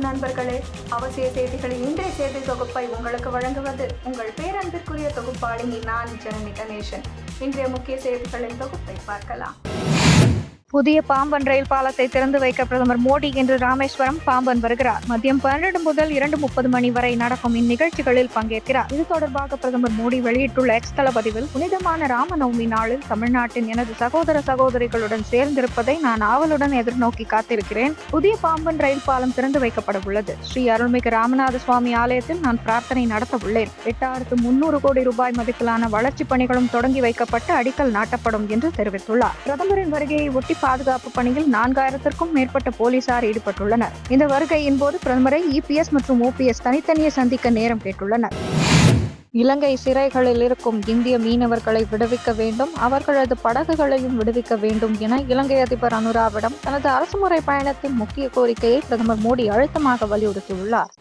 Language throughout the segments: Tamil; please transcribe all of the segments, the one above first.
நண்பர்களே, அவசிய செய்திகளின் இன்றைய செய்தி தொகுப்பை உங்களுக்கு வழங்குவது உங்கள் பேரன்பிற்குரிய தொகுப்பாளினி நான் ஜனனி கணேசன். இன்றைய முக்கிய செய்திகளின் தொகுப்பை பார்க்கலாம். புதிய பாம்பன் ரயில் பாலத்தை திறந்து வைக்க பிரதமர் மோடி இன்று ராமேஸ்வரம் பாம்பன் வருகிறார். மதியம் 12 முதல் 2:30 மணி வரை நடக்கும் இந்நிகழ்ச்சிகளில் பங்கேற்கிறார். இது தொடர்பாக பிரதமர் மோடி வெளியிட்டுள்ள எக்ஸ் தள பதிவில், புனிதமான ராமநவமி நாளில் தமிழ்நாட்டின் எனது சகோதர சகோதரிகளுடன் சேர்ந்திருப்பதை நான் ஆவலுடன் எதிர்நோக்கி காத்திருக்கிறேன். புதிய பாம்பன் ரயில் பாலம் திறந்து வைக்கப்பட உள்ளது. ஸ்ரீ அருள்மிகு ராமநாத சுவாமி ஆலயத்தில் நான் பிரார்த்தனை நடத்த உள்ளேன். 8300 கோடி ரூபாய் மதிப்பிலான வளர்ச்சிப் பணிகளும் தொடங்கி வைக்கப்பட்டு அடிக்கல் நாட்டப்படும் என்று தெரிவித்துள்ளார். பிரதமரின் வருகையை ஒட்டி பாதுகாப்பு பணியில் 4000க்கும் மேற்பட்ட போலீசார் ஈடுபட்டுள்ளனர். இந்த வருகையின் போது பிரதமரை EPS மற்றும் OPS தனித்தனியே சந்திக்க நேரம் கேட்டுள்ளனர். இலங்கை சிறைகளில் இருக்கும் இந்திய மீனவர்களை விடுவிக்க வேண்டும், அவர்களது படகுகளையும் விடுவிக்க வேண்டும் என இலங்கை அதிபர் அனுராவிடம் தனது அரசுமுறை பயணத்தின் முக்கிய கோரிக்கையை பிரதமர் மோடி அழுத்தமாக வலியுறுத்தியுள்ளார்.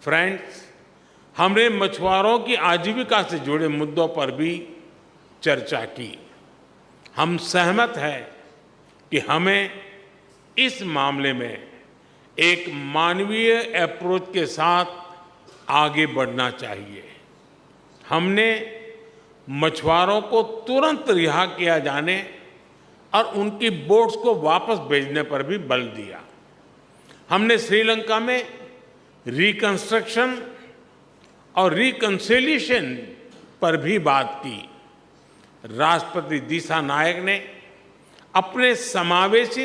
हमने मछुआरों की आजीविका से जुड़े मुद्दों पर भी चर्चा की. हम सहमत हैं कि हमें इस मामले में एक मानवीय अप्रोच के साथ आगे बढ़ना चाहिए. हमने मछुआरों को तुरंत रिहा किया जाने और उनकी बोट्स को वापस भेजने पर भी बल दिया. हमने श्रीलंका में रिकंस्ट्रक्शन और रिकंसिलिएशन पर भी बात की. राष्ट्रपति दिशा नायक ने अपने समावेशी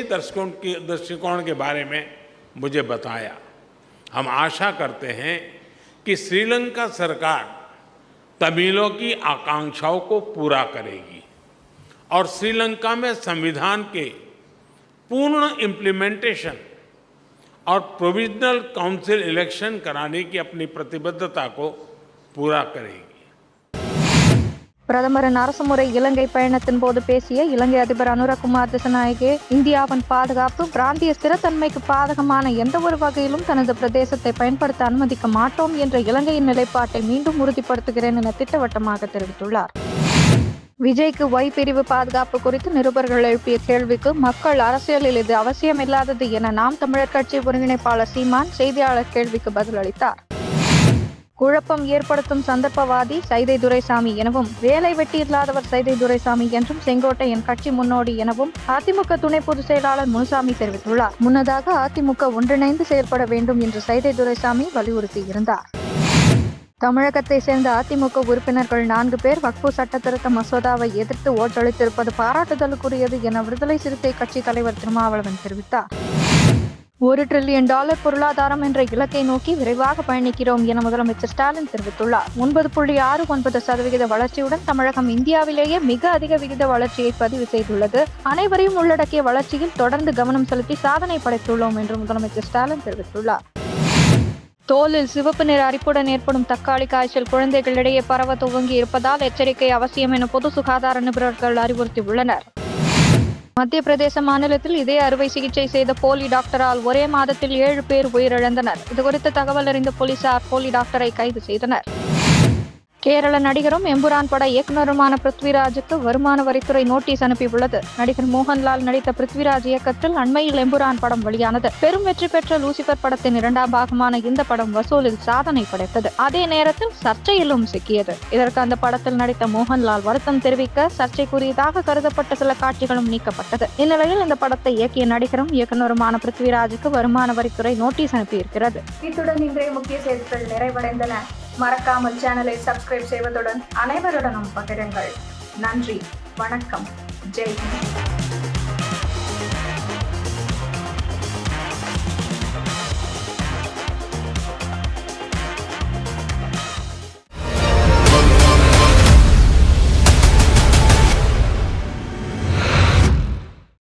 दृष्टिकोण के बारे में मुझे बताया. हम आशा करते हैं कि श्रीलंका सरकार तमिलों की आकांक्षाओं को पूरा करेगी और श्रीलंका में संविधान के पूर्ण इम्प्लीमेंटेशन और प्रोविजनल काउंसिल इलेक्शन कराने की अपनी प्रतिबद्धता को पूरा करेगी. பிரதமரின் அரசுமுறை இலங்கை பயணத்தின் போது பேசிய இலங்கை அதிபர் அனுரகுமார் திசநாயகே, இந்தியாவின் பாதுகாப்பு, பிராந்திய ஸ்திரத்தன்மைக்கு பாதகமான எந்த ஒரு வகையிலும் தனது பிரதேசத்தை பயன்படுத்த அனுமதிக்க மாட்டோம் என்ற இலங்கையின் நிலைப்பாட்டை மீண்டும் உறுதிப்படுத்துகிறேன் என திட்டவட்டமாக தெரிவித்துள்ளார். விஜய்க்கு Y பிரிவு பாதுகாப்பு குறித்து நிருபர்கள் எழுப்பிய கேள்விக்கு, மக்கள் அரசியலில் இது அவசியமில்லாதது என நாம் தமிழர் கட்சி ஒருங்கிணைப்பாளர் சீமான் செய்தியாளர் கேள்விக்கு பதிலளித்தார். குழப்பம் ஏற்படுத்தும் சந்தர்ப்பவாதி சைதை துரைசாமி எனவும், வேலை வெட்டி இல்லாதவர் சைதை துரைசாமி என்றும் செங்கோட்டையன் கட்சி முன்னோடி எனவும் அதிமுக துணை பொதுச் செயலாளர் முனுசாமி தெரிவித்துள்ளார். முன்னதாக அதிமுக ஒன்றிணைந்து செயல்பட வேண்டும் என்று சைதை துரைசாமி வலியுறுத்தியிருந்தார். தமிழகத்தை சேர்ந்த அதிமுக உறுப்பினர்கள் 4 பேர் வக்ஃபு சட்ட திருத்த மசோதாவை எதிர்த்து ஓட்டளித்திருப்பது பாராட்டுதலுக்குரியது என விடுதலை சிறுத்தை கட்சி தலைவர் திருமாவளவன் தெரிவித்தார். $1 டிரில்லியன் பொருளாதாரம் என்ற இலக்கை நோக்கி விரைவாக பயணிக்கிறோம் என முதலமைச்சர் ஸ்டாலின் தெரிவித்துள்ளார். 9.69% வளர்ச்சியுடன் தமிழகம் இந்தியாவிலேயே மிக அதிக விகித வளர்ச்சியை பதிவு செய்துள்ளது. அனைவரையும் உள்ளடக்கிய வளர்ச்சியில் தொடர்ந்து கவனம் செலுத்தி சாதனை படைத்துள்ளோம் என்று முதலமைச்சர் ஸ்டாலின் தெரிவித்துள்ளார். தோலில் சிவப்பு நிற அரிப்புடன் ஏற்படும் தக்காளி காய்ச்சல் குழந்தைகளிடையே பரவ துவங்கி இருப்பதால் எச்சரிக்கை அவசியம் என பொது சுகாதார நிபுணர்கள் அறிவுறுத்தியுள்ளனர். மத்திய பிரதேச மாநிலத்தில் இதய அறுவை சிகிச்சை செய்த போலி டாக்டரால் ஒரே மாதத்தில் 7 பேர் உயிரிழந்தனர். இதுகுறித்து தகவல் அறிந்த போலீசார் போலி டாக்டரை கைது செய்தனர். கேரள நடிகரும் எம்புரான் பட இயக்குநருமான பிருத்விராஜுக்கு வருமான வரித்துறை நோட்டீஸ் அனுப்பியுள்ளது. நடிகர் மோகன்லால் நடித்த பிருத்விராஜ் இயக்கத்தில் அண்மையில் எம்புரான் படம் வெளியானது. பெரும் வெற்றி பெற்ற லூசிபர் படத்தின் 2ஆம் பாகமான இந்த படம் வசூலில் சாதனை படைத்தது. அதே நேரத்தில் சர்ச்சையிலும் சிக்கியது. இதற்கு அந்த படத்தில் நடித்த மோகன்லால் வருத்தம் தெரிவிக்க சர்ச்சைக்குரியதாக கருதப்பட்ட சில காட்சிகளும் நீக்கப்பட்டது. இந்நிலையில் இந்த படத்தை இயக்கிய நடிகரும் இயக்குநருமான பிருத்விராஜுக்கு வருமான வரித்துறை நோட்டீஸ் அனுப்பியிருக்கிறது. இத்துடன் இன்றைய முக்கிய செய்திகள் நிறைவடைந்தன. மறக்காமல் சேனலை சப்ஸ்கிரைப் செய்வதுடன் அனைவருடனும் பகிருங்கள். நன்றி, வணக்கம், ஜெய் ஹிந்த்.